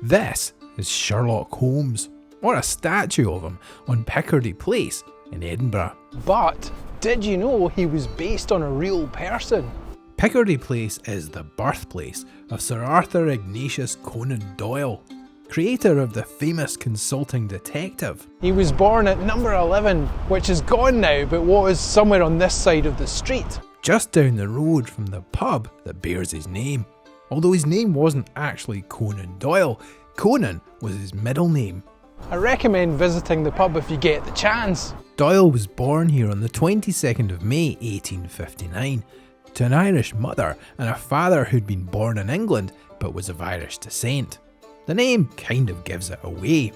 This is Sherlock Holmes, or a statue of him on Piccadilly Place in Edinburgh. But did you know he was based on a real person? Piccadilly Place is the birthplace of Sir Arthur Conan Doyle, creator of the famous consulting detective. He was born at number 11, which is gone now, but was somewhere on this side of the street. Just down the road from the pub that bears his name. Although his name wasn't actually Conan Doyle, Conan was his middle name. I recommend visiting the pub if you get the chance. Doyle was born here on the 22nd of May 1859 to an Irish mother and a father who'd been born in England but was of Irish descent. The name kind of gives it away.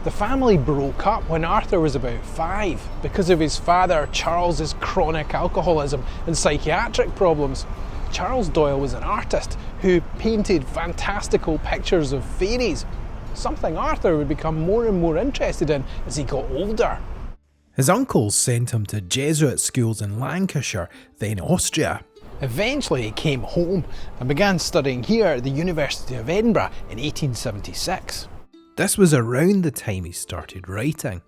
The family broke up when Arthur was about 5 because of his father Charles's chronic alcoholism and psychiatric problems. Charles Doyle was an artist who painted fantastical pictures of fairies, something Arthur would become more and more interested in as he got older. His uncles sent him to Jesuit schools in Lancashire, then Austria. Eventually he came home and began studying here at the University of Edinburgh in 1876. This was around the time he started writing,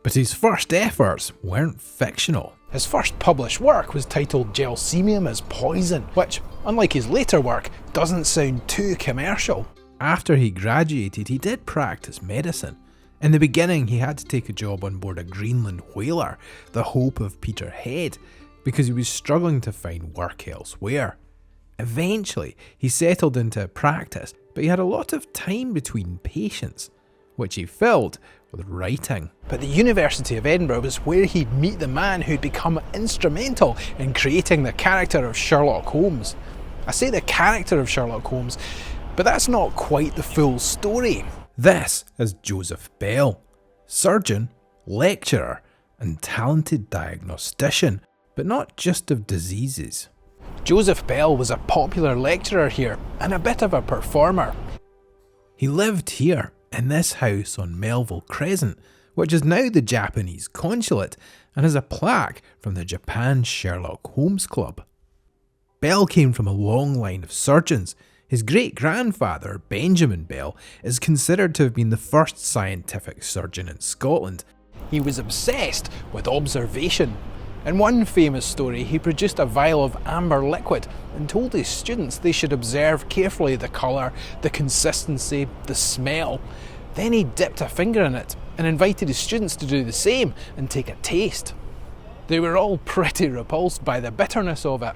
but his first efforts weren't fictional. His first published work was titled Gelsemium as Poison, which, unlike his later work, doesn't sound too commercial. After he graduated, he did practice medicine. In the beginning, he had to take a job on board a Greenland whaler, the Hope of Peterhead, because he was struggling to find work elsewhere. Eventually, he settled into practice, but he had a lot of time between patients, which he filled with writing. But the University of Edinburgh was where he'd meet the man who'd become instrumental in creating the character of Sherlock Holmes. I say the character of Sherlock Holmes, but that's not quite the full story. This is Joseph Bell, surgeon, lecturer, and talented diagnostician, but not just of diseases. Joseph Bell was a popular lecturer here and a bit of a performer. He lived here in this house on Melville Crescent, which is now the Japanese consulate and has a plaque from the Japan Sherlock Holmes Club. Bell came from a long line of surgeons. His great-grandfather, Benjamin Bell, is considered to have been the first scientific surgeon in Scotland. He was obsessed with observation. In one famous story, he produced a vial of amber liquid and told his students they should observe carefully the colour, the consistency, the smell. Then he dipped a finger in it and invited his students to do the same and take a taste. They were all pretty repulsed by the bitterness of it.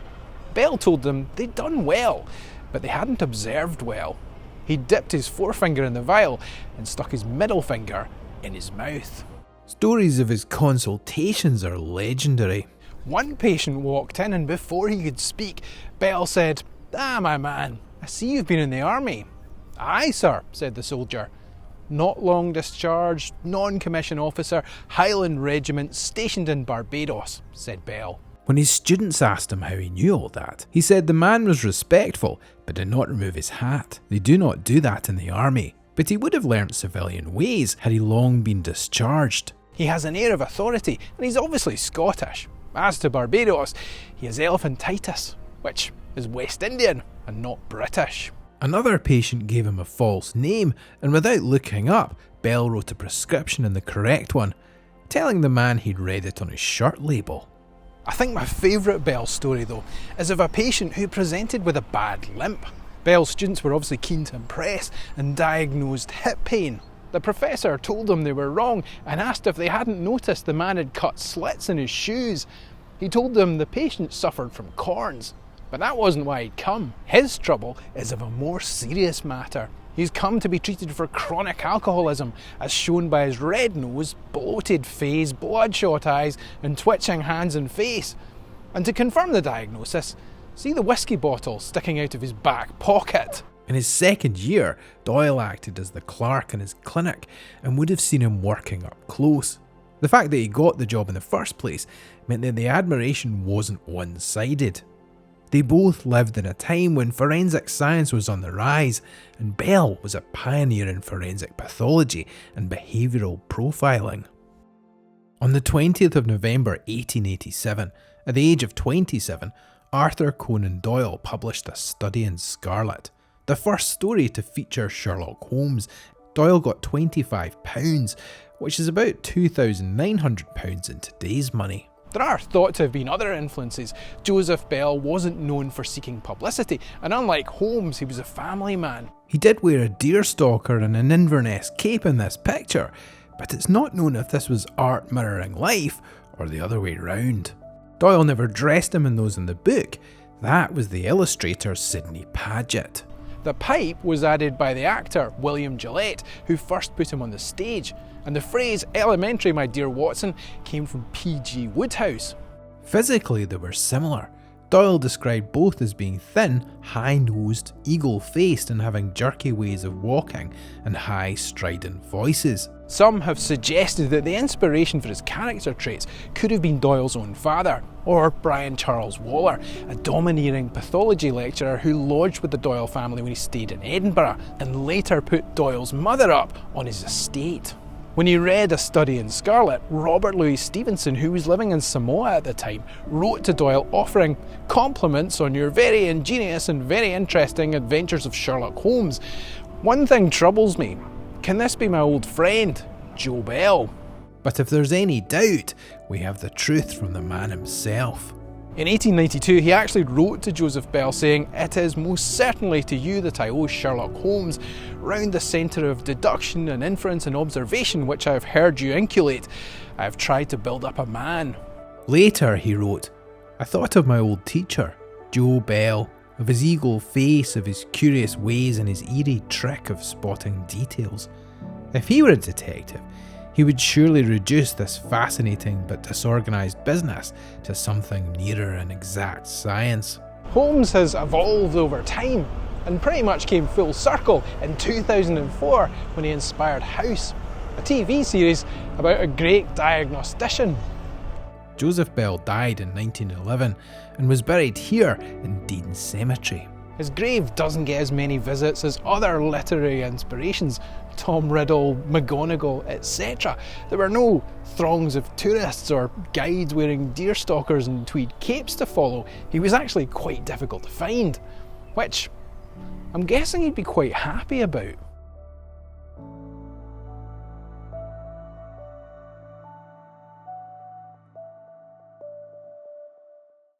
Bell told them they'd done well, but they hadn't observed well. He dipped his forefinger in the vial and stuck his middle finger in his mouth. Stories of his consultations are legendary. One patient walked in and before he could speak, Bell said, "Ah, my man, I see you've been in the army." "Aye, sir," said the soldier. "Not long discharged, non-commissioned officer, Highland Regiment, stationed in Barbados," said Bell. When his students asked him how he knew all that, he said the man was respectful, but did not remove his hat. They do not do that in the army. But he would have learnt civilian ways had he long been discharged. He has an air of authority, and he's obviously Scottish. As to Barbados, he has elephantitis, which is West Indian and not British. Another patient gave him a false name, and without looking up, Bell wrote a prescription in the correct one, telling the man he'd read it on his shirt label. I think my favourite Bell story, though, is of a patient who presented with a bad limp. Bell's students were obviously keen to impress and diagnosed hip pain. The professor told them they were wrong and asked if they hadn't noticed the man had cut slits in his shoes. He told them the patient suffered from corns, but that wasn't why he'd come. His trouble is of a more serious matter. He's come to be treated for chronic alcoholism, as shown by his red nose, bloated face, bloodshot eyes, and twitching hands and face. And to confirm the diagnosis, see the whiskey bottle sticking out of his back pocket. In his second year, Doyle acted as the clerk in his clinic and would have seen him working up close. The fact that he got the job in the first place meant that the admiration wasn't one-sided. They both lived in a time when forensic science was on the rise, and Bell was a pioneer in forensic pathology and behavioural profiling. On the 20th of November 1887, at the age of 27, Arthur Conan Doyle published A Study in Scarlet, the first story to feature Sherlock Holmes. Doyle got £25, which is about £2,900 in today's money. There are thought to have been other influences. Joseph Bell wasn't known for seeking publicity, and unlike Holmes, he was a family man. He did wear a deerstalker and an Inverness cape in this picture, but it's not known if this was art mirroring life or the other way round. Doyle never dressed him in those in the book. That was the illustrator Sidney Paget. The pipe was added by the actor William Gillette, who first put him on the stage, and the phrase "elementary, my dear Watson" came from P.G. Wodehouse. Physically, they were similar. Doyle described both as being thin, high-nosed, eagle-faced and having jerky ways of walking and high, strident voices. Some have suggested that the inspiration for his character traits could have been Doyle's own father, or Brian Charles Waller, a domineering pathology lecturer who lodged with the Doyle family when he stayed in Edinburgh, and later put Doyle's mother up on his estate. When he read A Study in Scarlet, Robert Louis Stevenson, who was living in Samoa at the time, wrote to Doyle offering compliments on your very ingenious and very interesting adventures of Sherlock Holmes. One thing troubles me. Can this be my old friend, Joe Bell? But if there's any doubt, we have the truth from the man himself. In 1892, he actually wrote to Joseph Bell saying, "It is most certainly to you that I owe Sherlock Holmes, round the centre of deduction and inference and observation which I have heard you inculcate. I have tried to build up a man." Later he wrote, "I thought of my old teacher, Joe Bell, of his eagle face, of his curious ways and his eerie trick of spotting details. If he were a detective, he would surely reduce this fascinating but disorganised business to something nearer an exact science." Holmes has evolved over time and pretty much came full circle in 2004 when he inspired House, a TV series about a great diagnostician. Joseph Bell died in 1911 and was buried here in Dean Cemetery. His grave doesn't get as many visits as other literary inspirations, Tom Riddle, McGonagall, etc. There were no throngs of tourists or guides wearing deerstalkers and tweed capes to follow. He was actually quite difficult to find, which I'm guessing he'd be quite happy about.